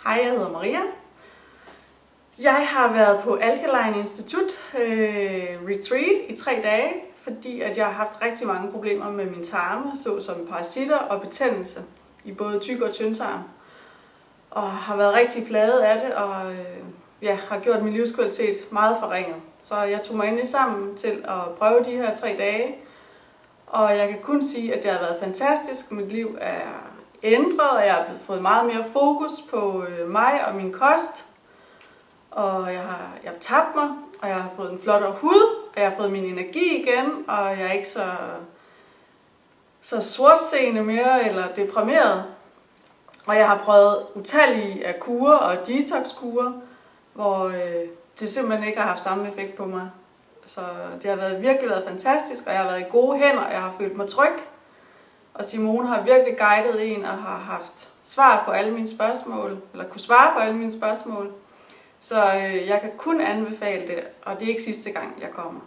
Hej, jeg hedder Maria. Jeg har været på Alkaline Institut retreat i 3 dage, fordi at jeg har haft rigtig mange problemer med mine tarme, såsom parasitter og betændelse i både tyk- og tyndtarm. Og har været rigtig plaget af det, og har gjort min livskvalitet meget forringet. Så jeg tog mig endelig sammen til at prøve de her 3 dage. Og jeg kan kun sige, at det har været fantastisk. Mit liv er ændret, og jeg har fået meget mere fokus på mig og min kost. Og jeg har tabt mig, og jeg har fået en flottere hud, og jeg har fået min energi igen, og jeg er ikke så sortseende mere eller deprimeret. Og jeg har prøvet utallige af kurer og detox-kurer, hvor det simpelthen ikke har haft samme effekt på mig. Så det har virkelig været fantastisk, og jeg har været i gode hænder, og jeg har følt mig tryg. Og Simone har virkelig guidet en og har haft svar på alle mine spørgsmål, eller kunne svare på alle mine spørgsmål. Så jeg kan kun anbefale det, og det er ikke sidste gang, jeg kommer.